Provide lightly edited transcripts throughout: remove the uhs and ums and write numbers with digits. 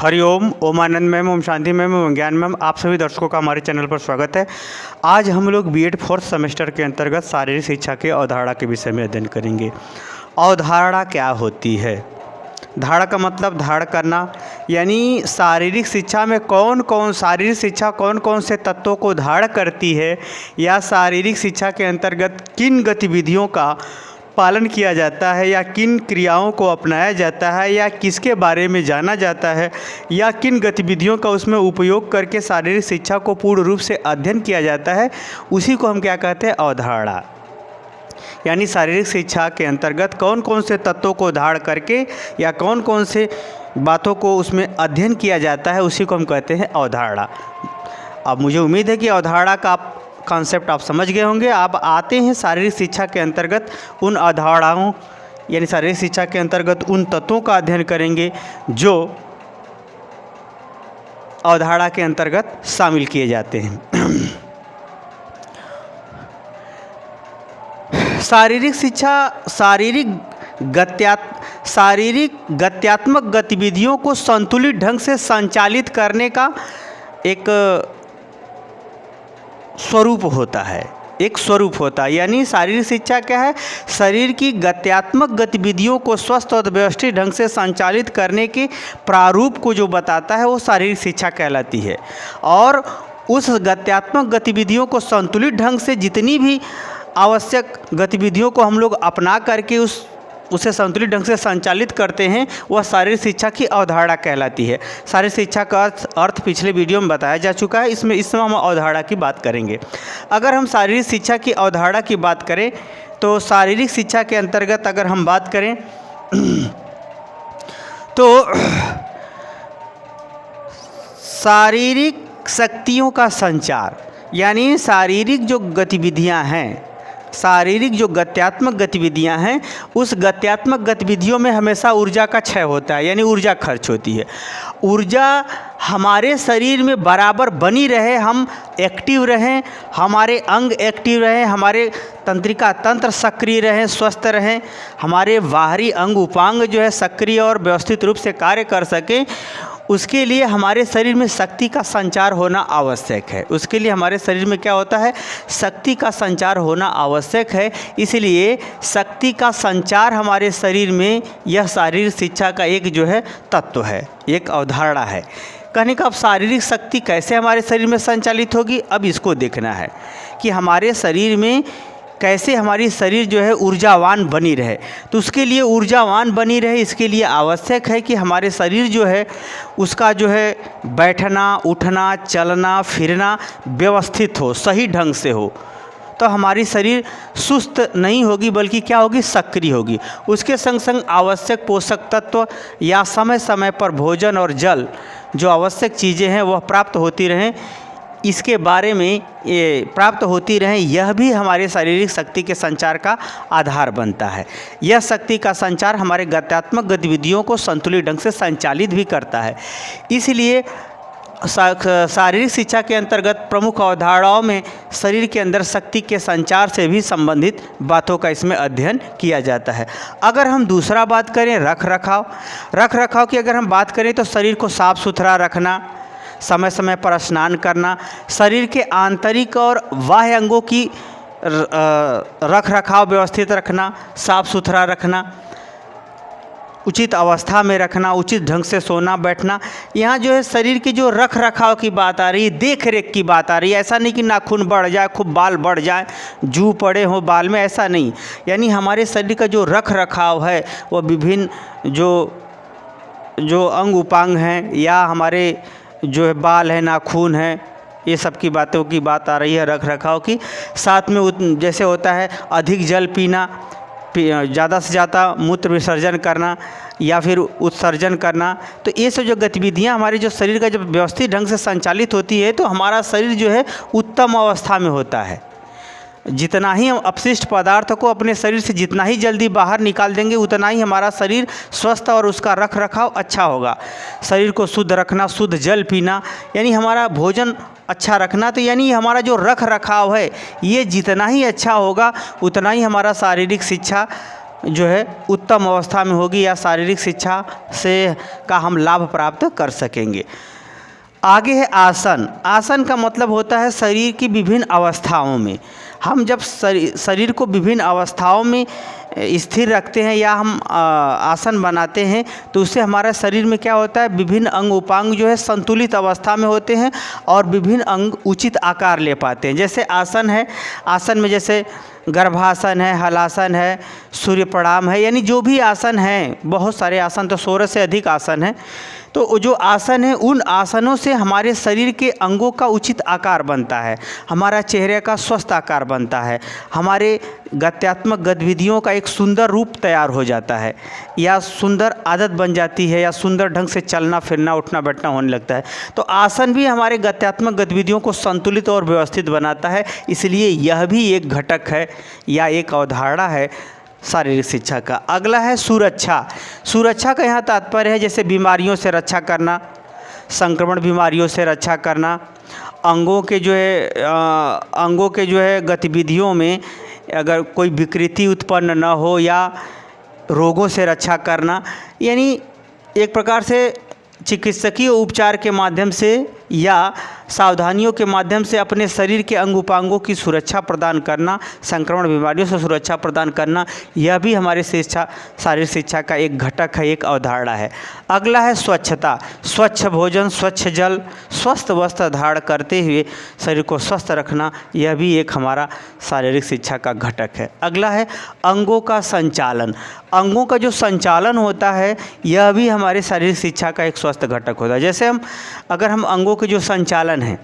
हरिओम, ओम आनंद ma'am, Om Shanti ma'am, ओम ज्ञान ma'am, आप सभी दर्शकों का हमारे चैनल पर स्वागत है। आज हम लोग बीएड फोर्थ सेमेस्टर के अंतर्गत शारीरिक शिक्षा के अवधारणा के विषय में अध्ययन करेंगे। अवधारणा क्या होती है? धारणा का मतलब धारण करना, यानी शारीरिक शिक्षा में शारीरिक शिक्षा कौन कौन से तत्वों को धारण करती है, या शारीरिक शिक्षा के अंतर्गत किन गतिविधियों का पालन किया जाता है, या किन क्रियाओं को अपनाया जाता है, या किसके बारे में जाना जाता है, या किन गतिविधियों का उसमें उपयोग करके शारीरिक शिक्षा को पूर्ण रूप से अध्ययन किया जाता है, उसी को हम क्या कहते हैं? अवधारणा। यानी शारीरिक शिक्षा के अंतर्गत कौन कौन से तत्वों को धारण करके या कौन कौन से बातों को उसमें अध्ययन किया जाता है, उसी को हम कहते हैं अवधारणा। अब मुझे उम्मीद है कि अवधारणा का कॉन्सेप्ट आप समझ गए होंगे। आप आते हैं शारीरिक शिक्षा के अंतर्गत उन अवधारणाओं, यानी शारीरिक शिक्षा के अंतर्गत उन तत्वों का अध्ययन करेंगे जो अवधारणा के अंतर्गत शामिल किए जाते हैं। शारीरिक शिक्षा शारीरिक गत्यात्मक गतिविधियों को संतुलित ढंग से संचालित करने का एक स्वरूप होता है। यानी शारीरिक शिक्षा क्या है? शरीर की गत्यात्मक गतिविधियों को स्वस्थ और व्यवस्थित ढंग से संचालित करने के प्रारूप को जो बताता है वो शारीरिक शिक्षा कहलाती है। और उस गत्यात्मक गतिविधियों को संतुलित ढंग से जितनी भी आवश्यक गतिविधियों को हम लोग अपना करके उसे संतुलित ढंग से संचालित करते हैं, वह शारीरिक शिक्षा की अवधारणा कहलाती है। शारीरिक शिक्षा का अर्थ पिछले वीडियो में बताया जा चुका है। इस समय हम अवधारणा की बात करेंगे। अगर हम शारीरिक शिक्षा की अवधारणा की बात करें तो शारीरिक शिक्षा के अंतर्गत अगर हम बात करें तो शारीरिक शक्तियों का संचार, यानी शारीरिक जो गतिविधियां हैं, शारीरिक जो गत्यात्मक गतिविधियां हैं, उस गत्यात्मक गतिविधियों में हमेशा ऊर्जा का क्षय होता है, यानी ऊर्जा खर्च होती है। ऊर्जा हमारे शरीर में बराबर बनी रहे, हम एक्टिव रहें, हमारे अंग एक्टिव रहें, हमारे तंत्रिका तंत्र सक्रिय रहें, स्वस्थ रहें, हमारे बाहरी अंग उपांग जो है सक्रिय और व्यवस्थित रूप से कार्य कर सकें, उसके लिए हमारे शरीर में शक्ति का संचार होना आवश्यक है। उसके लिए हमारे शरीर में क्या होता है? शक्ति का संचार होना आवश्यक है। इसलिए शक्ति का संचार हमारे शरीर में, यह शारीरिक शिक्षा का एक जो है तत्व है, एक अवधारणा है। कहने का अब शारीरिक शक्ति कैसे हमारे शरीर में संचालित होगी, अब इसको देखना है कि हमारे शरीर में कैसे हमारी शरीर जो है ऊर्जावान बनी रहे। तो उसके लिए ऊर्जावान बनी रहे, इसके लिए आवश्यक है कि हमारे शरीर जो है उसका जो है बैठना, उठना, चलना, फिरना व्यवस्थित हो, सही ढंग से हो। तो हमारी शरीर सुस्त नहीं होगी, बल्कि क्या होगी? सक्रिय होगी। उसके संग संग आवश्यक पोषक तत्व या समय समय पर भोजन और जल, जो आवश्यक चीज़ें हैं वह प्राप्त होती रहें, इसके बारे में ये प्राप्त होती रहें, यह भी हमारे शारीरिक शक्ति के संचार का आधार बनता है। यह शक्ति का संचार हमारे गत्यात्मक गतिविधियों को संतुलित ढंग से संचालित भी करता है। इसलिए शारीरिक शिक्षा के अंतर्गत प्रमुख अवधारणाओं में शरीर के अंदर शक्ति के संचार से भी संबंधित बातों का इसमें अध्ययन किया जाता है। अगर हम दूसरा बात करें रख रखाव की अगर हम बात करें तो शरीर को साफ सुथरा रखना, समय समय पर स्नान करना, शरीर के आंतरिक और बाह्य अंगों की रख रखाव व्यवस्थित रखना, साफ सुथरा रखना, उचित अवस्था में रखना, उचित ढंग से सोना बैठना। यहाँ जो है शरीर की जो रख रखाव की बात आ रही है, देख रेख की बात आ रही है। ऐसा नहीं कि नाखून बढ़ जाए, खूब बाल बढ़ जाए, जू पड़े हों बाल में, ऐसा नहीं। यानी हमारे शरीर का जो रख रखाव है वो विभिन्न जो अंग उपांग हैं, या हमारे जो है बाल है, नाखून है, ये सब की बातों की बात आ रही है रख रखाव की। साथ में जैसे होता है अधिक जल पीना, ज़्यादा से ज़्यादा मूत्र विसर्जन करना या फिर उत्सर्जन करना। तो ये सब जो गतिविधियाँ हमारे जो शरीर का जब व्यवस्थित ढंग से संचालित होती है तो हमारा शरीर जो है उत्तम अवस्था में होता है। जितना ही हम अपशिष्ट पदार्थ को अपने शरीर से जितना ही जल्दी बाहर निकाल देंगे, उतना ही हमारा शरीर स्वस्थ और उसका रख रखाव अच्छा होगा। शरीर को शुद्ध रखना, शुद्ध जल पीना, यानी हमारा भोजन अच्छा रखना, तो यानी हमारा जो रख रखाव है ये जितना ही अच्छा होगा उतना ही हमारा शारीरिक शिक्षा जो है उत्तम अवस्था में होगी या शारीरिक शिक्षा से का हम लाभ प्राप्त कर सकेंगे। आगे है आसन। आसन का मतलब होता है शरीर की विभिन्न अवस्थाओं में। हम जब शरीर को विभिन्न अवस्थाओं में स्थिर रखते हैं या हम आसन बनाते हैं तो उससे हमारा शरीर में क्या होता है, विभिन्न अंग उपांग जो है संतुलित अवस्था में होते हैं और विभिन्न अंग उचित आकार ले पाते हैं। जैसे आसन है, आसन में जैसे गर्भासन है, हलासन है, सूर्य प्रणाम है, यानी जो भी आसन हैं, बहुत सारे आसन, तो 16 से अधिक आसन हैं। तो जो आसन है उन आसनों से हमारे शरीर के अंगों का उचित आकार बनता है, हमारा चेहरे का स्वस्थ आकार बनता है, हमारे गत्यात्मक गतिविधियों का एक सुंदर रूप तैयार हो जाता है या सुंदर आदत बन जाती है या सुंदर ढंग से चलना फिरना उठना बैठना होने लगता है। तो आसन भी हमारे गत्यात्मक गतिविधियों को संतुलित और व्यवस्थित बनाता है, इसलिए यह भी एक घटक है या एक अवधारणा है शारीरिक शिक्षा का। अगला है सुरक्षा। सुरक्षा का यहाँ तात्पर्य है जैसे बीमारियों से रक्षा करना, संक्रमण बीमारियों से रक्षा करना, अंगों के जो है गतिविधियों में अगर कोई विकृति उत्पन्न न हो या रोगों से रक्षा करना, यानी एक प्रकार से चिकित्सकीय उपचार के माध्यम से या सावधानियों के माध्यम से अपने शरीर के अंग उपांगों की सुरक्षा प्रदान करना, संक्रमण बीमारियों से सुरक्षा प्रदान करना, यह भी हमारे शारीरिक शिक्षा का एक घटक है, एक अवधारणा है। अगला है स्वच्छता। स्वच्छ भोजन, स्वच्छ जल, स्वस्थ वस्त्र धारण करते हुए शरीर को स्वस्थ रखना, यह भी एक हमारा शारीरिक शिक्षा का घटक है। अगला है अंगों का संचालन। अंगों का जो संचालन होता है यह भी हमारे शारीरिक शिक्षा का एक स्वस्थ घटक होता है। जैसे अगर हम अंगों के जो संचालन है,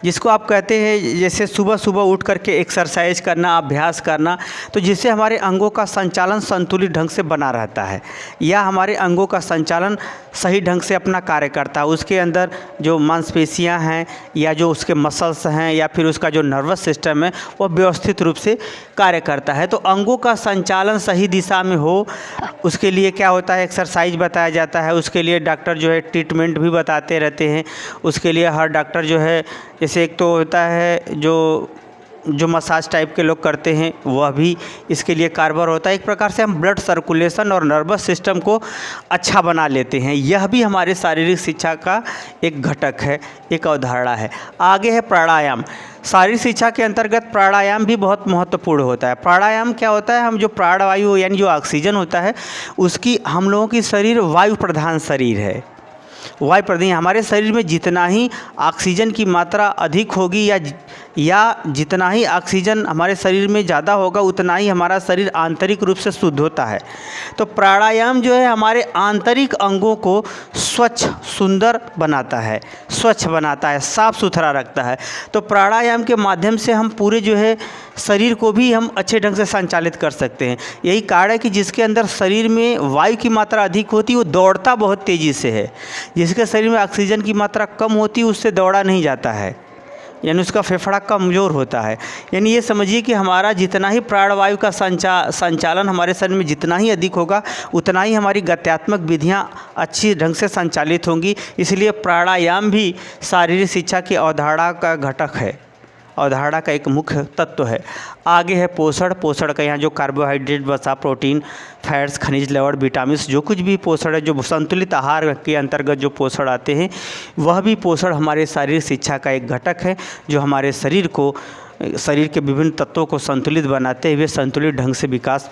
जिसको आप कहते हैं जैसे सुबह सुबह उठ करके एक्सरसाइज करना, अभ्यास करना, तो जिससे हमारे अंगों का संचालन संतुलित ढंग से बना रहता है या हमारे अंगों का संचालन सही ढंग से अपना कार्य करता है। उसके अंदर जो मांसपेशियां हैं या जो उसके मसल्स हैं या फिर उसका जो नर्वस सिस्टम है वो व्यवस्थित रूप से कार्य करता है। तो अंगों का संचालन सही दिशा में हो, उसके लिए क्या होता है, एक्सरसाइज बताया जाता है। उसके लिए डॉक्टर जो है ट्रीटमेंट भी बताते रहते हैं। उसके लिए हर डॉक्टर जो है, जैसे एक तो होता है जो मसाज टाइप के लोग करते हैं, वह भी इसके लिए कारगर होता है। एक प्रकार से हम ब्लड सर्कुलेशन और नर्वस सिस्टम को अच्छा बना लेते हैं। यह भी हमारे शारीरिक शिक्षा का एक घटक है, एक अवधारणा है। आगे है प्राणायाम। शारीरिक शिक्षा के अंतर्गत प्राणायाम भी बहुत महत्वपूर्ण होता है। प्राणायाम क्या होता है, हम जो प्राणवायु यानी जो ऑक्सीजन होता है उसकी, हम लोगों की शरीर वायु प्रधान शरीर है। वायु प्रधान, हमारे शरीर में जितना ही ऑक्सीजन की मात्रा अधिक होगी या जितना ही ऑक्सीजन हमारे शरीर में ज़्यादा होगा उतना ही हमारा शरीर आंतरिक रूप से शुद्ध होता है। तो प्राणायाम जो है हमारे आंतरिक अंगों को स्वच्छ सुंदर बनाता है, स्वच्छ बनाता है, साफ़ सुथरा रखता है। तो प्राणायाम के माध्यम से हम पूरे जो है शरीर को भी हम अच्छे ढंग से संचालित कर सकते हैं। यही कारण है कि जिसके अंदर शरीर में वायु की मात्रा अधिक होती है वो दौड़ता बहुत तेज़ी से है, जिसके शरीर में ऑक्सीजन की मात्रा कम होती है उससे दौड़ा नहीं जाता है, यानी उसका फेफड़ा कमज़ोर होता है। यानी ये समझिए कि हमारा जितना ही प्राणवायु का संचालन हमारे शरीर में जितना ही अधिक होगा उतना ही हमारी गत्यात्मक विधियाँ अच्छी ढंग से संचालित होंगी। इसलिए प्राणायाम भी शारीरिक शिक्षा की अवधारणा का घटक है, अवधारणा का एक मुख्य तत्व है। आगे है पोषण। पोषण का यहाँ जो कार्बोहाइड्रेट, वसा, प्रोटीन, फैट्स, खनिज, लवण, विटामिन, जो कुछ भी पोषण है, जो संतुलित आहार के अंतर्गत जो पोषण आते हैं, वह भी पोषण हमारे शारीरिक शिक्षा का एक घटक है जो हमारे शरीर के विभिन्न तत्वों को संतुलित बनाते हुए संतुलित ढंग से विकास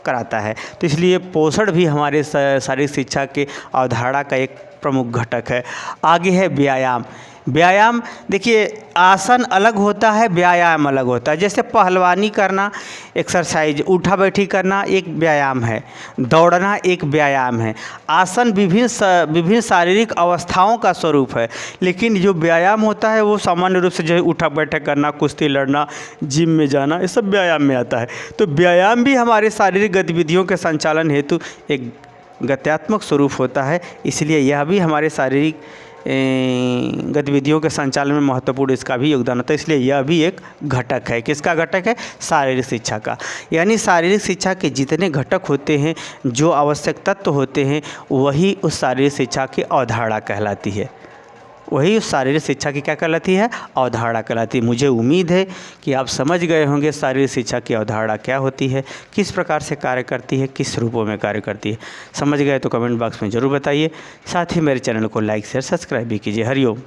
कराता है। तो इसलिए पोषण भी हमारे शारीरिक शिक्षा के अवधारणा का एक प्रमुख घटक है। आगे है व्यायाम। व्यायाम देखिए, आसन अलग होता है, व्यायाम अलग होता है। जैसे पहलवानी करना, एक्सरसाइज, उठा बैठी करना एक व्यायाम है, दौड़ना एक व्यायाम है। आसन विभिन्न शारीरिक अवस्थाओं का स्वरूप है, लेकिन जो व्यायाम होता है वो सामान्य रूप से जो है उठा बैठक करना, कुश्ती लड़ना, जिम में जाना, ये सब व्यायाम में आता है। तो व्यायाम भी हमारे शारीरिक गतिविधियों के संचालन हेतु एक गत्यात्मक स्वरूप होता है, इसलिए यह भी हमारे शारीरिक गतिविधियों के संचालन में महत्वपूर्ण इसका भी योगदान होता है। इसलिए यह भी एक घटक है। किसका घटक है? शारीरिक शिक्षा का। यानी शारीरिक शिक्षा के जितने घटक होते हैं, जो आवश्यक तत्व होते हैं, वही उस शारीरिक शिक्षा की अवधारणा कहलाती है। वही उस शारीरिक शिक्षा की क्या कहलाती है, अवधारणा कहलाती है। मुझे उम्मीद है कि आप समझ गए होंगे शारीरिक शिक्षा की अवधारणा क्या होती है, किस प्रकार से कार्य करती है, किस रूपों में कार्य करती है। समझ गए तो कमेंट बॉक्स में ज़रूर बताइए। साथ ही मेरे चैनल को लाइक शेयर सब्सक्राइब भी कीजिए। हरिओम।